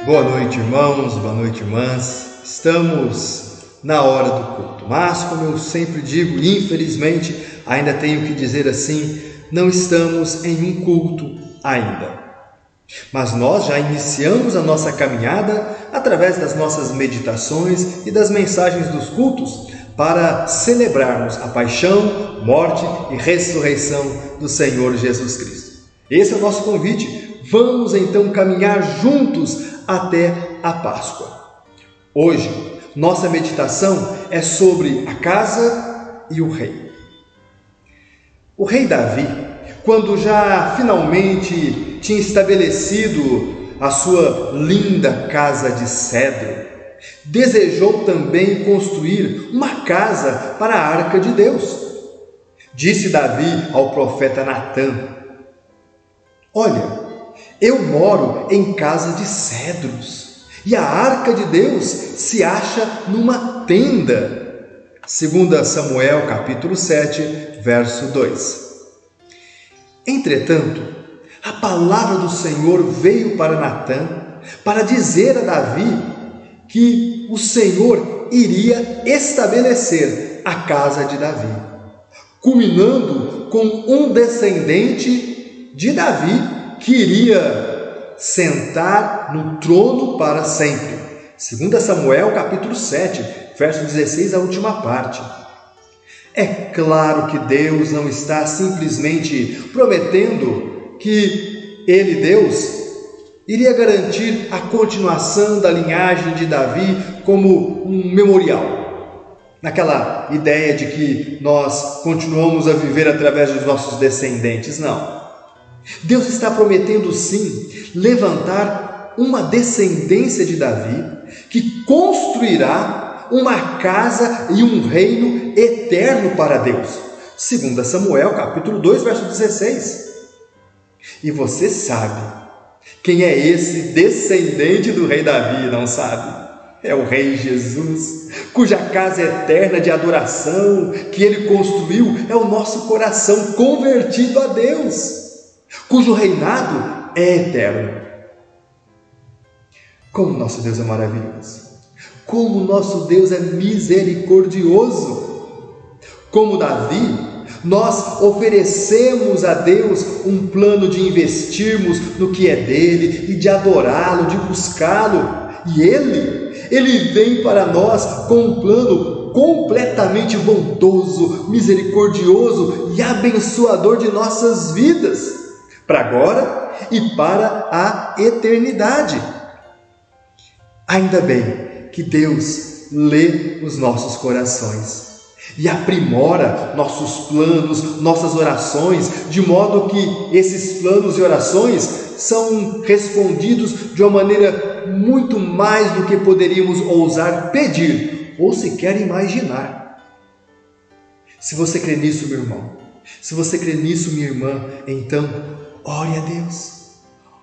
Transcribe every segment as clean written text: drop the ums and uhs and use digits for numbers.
Boa noite, irmãos, boa noite, irmãs. Estamos na hora do culto, mas como eu sempre digo, infelizmente, ainda tenho que dizer assim, não estamos em um culto ainda. Mas nós já iniciamos a nossa caminhada através das nossas meditações e das mensagens dos cultos para celebrarmos a paixão, morte e ressurreição do Senhor Jesus Cristo. Esse é o nosso convite. Vamos então caminhar juntos até a Páscoa. Hoje, nossa meditação é sobre a casa e o rei. O rei Davi, quando já finalmente tinha estabelecido a sua linda casa de cedro, desejou também construir uma casa para a arca de Deus. Disse Davi ao profeta Natã: olha, eu moro em casa de cedros e a arca de Deus se acha numa tenda. 2 Samuel capítulo 7, verso 2. Entretanto, a palavra do Senhor veio para Natã para dizer a Davi que o Senhor iria estabelecer a casa de Davi, culminando com um descendente de Davi que iria sentar no trono para sempre. 2 Samuel capítulo 7, verso 16, a última parte. É claro que Deus não está simplesmente prometendo que Ele, Deus, iria garantir a continuação da linhagem de Davi como um memorial, naquela ideia de que nós continuamos a viver através dos nossos descendentes. Não. Deus está prometendo sim levantar uma descendência de Davi que construirá uma casa e um reino eterno para Deus. 2 Samuel capítulo 2, verso 16. E você sabe quem é esse descendente do rei Davi, não sabe? É o rei Jesus, cuja casa eterna de adoração que ele construiu é o nosso coração convertido a Deus, cujo reinado é eterno. Como nosso Deus é maravilhoso! Como nosso Deus é misericordioso! Como Davi, nós oferecemos a Deus um plano de investirmos no que é dele e de adorá-lo, de buscá-lo. E Ele vem para nós com um plano completamente bondoso, misericordioso e abençoador de nossas vidas, para agora e para a eternidade. Ainda bem que Deus lê os nossos corações e aprimora nossos planos, nossas orações, de modo que esses planos e orações são respondidos de uma maneira muito mais do que poderíamos ousar pedir ou sequer imaginar. Se você crê nisso, meu irmão, se você crê nisso, minha irmã, então ore a Deus.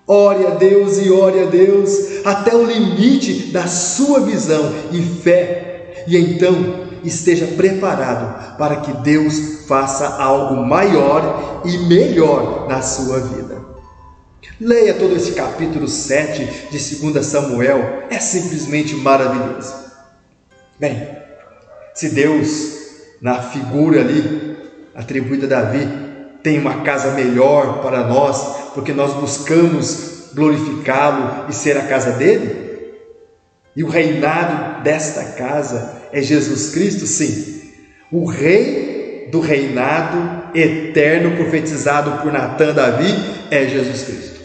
Ore a Deus e ore a Deus até o limite da sua visão e fé, e então esteja preparado para que Deus faça algo maior e melhor na sua vida. Leia todo esse capítulo 7 de 2 Samuel, é simplesmente maravilhoso. Bem, se Deus, na figura ali atribuída a Davi, tem uma casa melhor para nós, porque nós buscamos glorificá-lo e ser a casa dele, e o reinado desta casa é Jesus Cristo, sim, o rei do reinado eterno profetizado por Natã Davi é Jesus Cristo.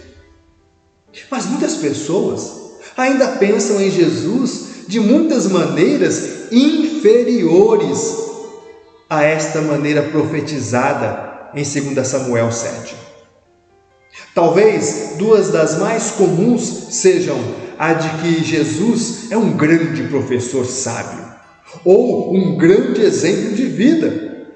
Mas muitas pessoas ainda pensam em Jesus de muitas maneiras inferiores a esta maneira profetizada em 2 Samuel 7. Talvez duas das mais comuns sejam a de que Jesus é um grande professor sábio ou um grande exemplo de vida.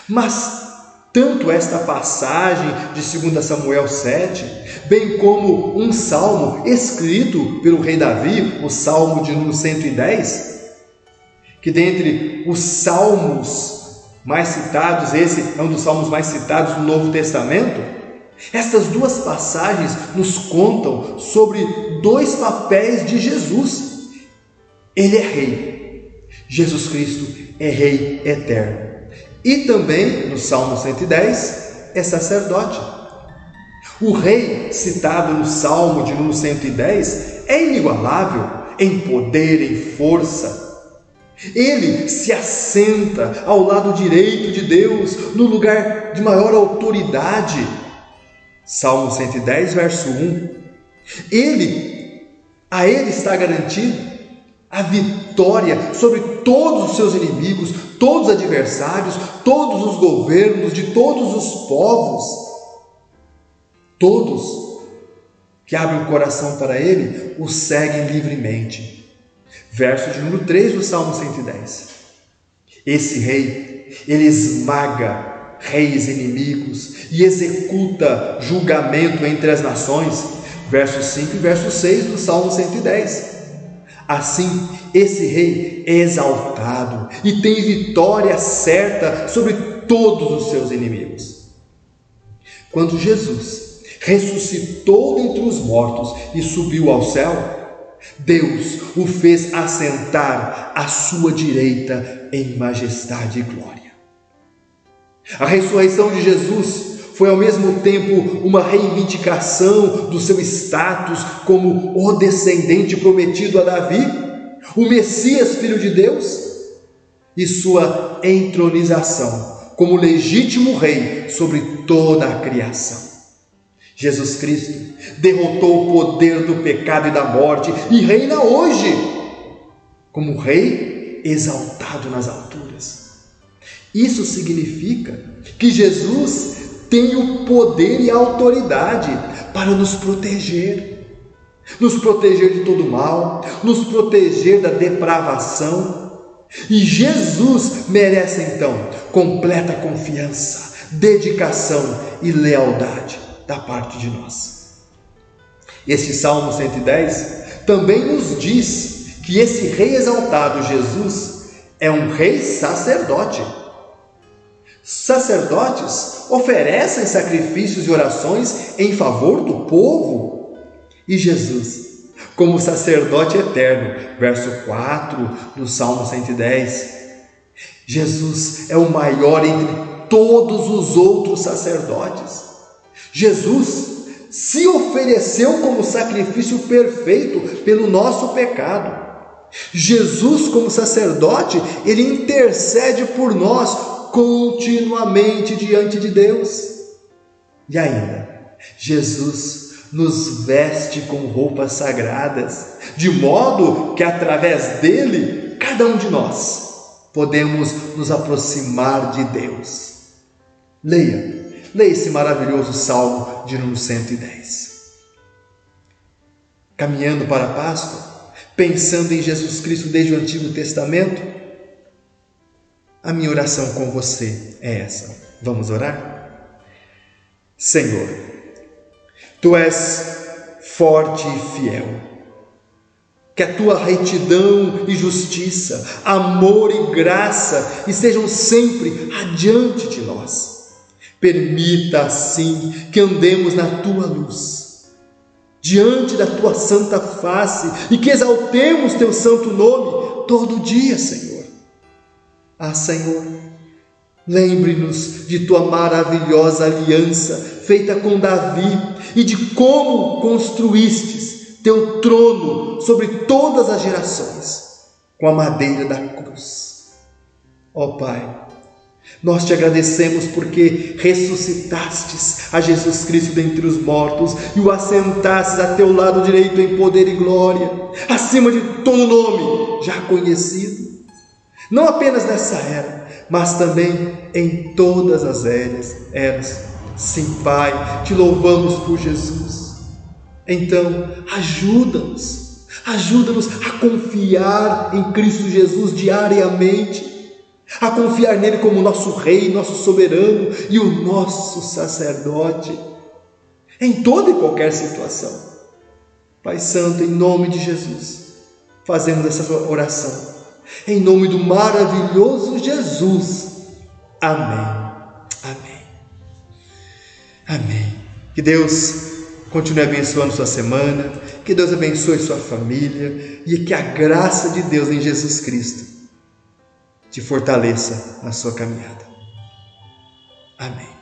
Mas tanto esta passagem de 2 Samuel 7, bem como um salmo escrito pelo rei Davi, o salmo de número 110, que dentre os salmos mais citados, esse é um dos salmos mais citados no Novo Testamento, Estas duas passagens nos contam sobre dois papéis de Jesus. Ele é rei. Jesus Cristo é rei eterno. E também, no Salmo 110, é sacerdote. O rei citado no Salmo de número 110 é inigualável em poder, em força. Ele se assenta ao lado direito de Deus, no lugar de maior autoridade. Salmo 110, verso 1. A ele está garantido a vitória sobre todos os seus inimigos, todos os adversários, todos os governos de todos os povos. Todos que abrem o coração para ele o seguem livremente. Verso de número 3 do Salmo 110. Esse rei, ele esmaga reis inimigos e executa julgamento entre as nações. Verso 5 e verso 6 do Salmo 110. Assim, esse rei é exaltado e tem vitória certa sobre todos os seus inimigos. Quando Jesus ressuscitou dentre os mortos e subiu ao céu, Deus o fez assentar à sua direita em majestade e glória. A ressurreição de Jesus foi ao mesmo tempo uma reivindicação do seu status como o descendente prometido a Davi, o Messias, filho de Deus, e sua entronização como legítimo rei sobre toda a criação. Jesus Cristo derrotou o poder do pecado e da morte e reina hoje como rei exaltado nas alturas. Isso significa que Jesus tem o poder e a autoridade para nos proteger de todo mal, nos proteger da depravação. E Jesus merece então completa confiança, dedicação e lealdade da parte de nós. Este Salmo 110 também nos diz que esse rei exaltado, Jesus, é um rei sacerdote. Sacerdotes oferecem sacrifícios e orações em favor do povo. E Jesus, como sacerdote eterno, verso 4 do Salmo 110, Jesus é o maior entre todos os outros sacerdotes. Jesus se ofereceu como sacrifício perfeito pelo nosso pecado. Jesus, como sacerdote, ele intercede por nós continuamente diante de Deus. E ainda, Jesus nos veste com roupas sagradas, de modo que através dele, cada um de nós, podemos nos aproximar de Deus. Leia esse maravilhoso Salmo de número 110. Caminhando para a Páscoa, pensando em Jesus Cristo desde o Antigo Testamento, a minha oração com você é essa. Vamos orar? Senhor, Tu és forte e fiel. Que a Tua retidão e justiça, amor e graça estejam sempre adiante de nós. Permita assim que andemos na Tua luz, diante da Tua santa face, e que exaltemos Teu santo nome todo dia, Senhor. Senhor, lembre-nos de Tua maravilhosa aliança feita com Davi e de como construístes Teu trono sobre todas as gerações com a madeira da cruz. Ó Pai, nós Te agradecemos porque ressuscitastes a Jesus Cristo dentre os mortos e o assentastes a Teu lado direito em poder e glória, acima de todo nome já conhecido, não apenas nessa era, mas também em todas as eras. Sim, Pai, Te louvamos por Jesus. Então, ajuda-nos a confiar em Cristo Jesus diariamente, a confiar nele como nosso Rei, nosso soberano e o nosso sacerdote, em toda e qualquer situação. Pai Santo, em nome de Jesus, fazemos essa oração, em nome do maravilhoso Jesus. Amém. Amém. Amém. Que Deus continue abençoando sua semana, que Deus abençoe sua família e que a graça de Deus em Jesus Cristo te fortaleça na sua caminhada. Amém.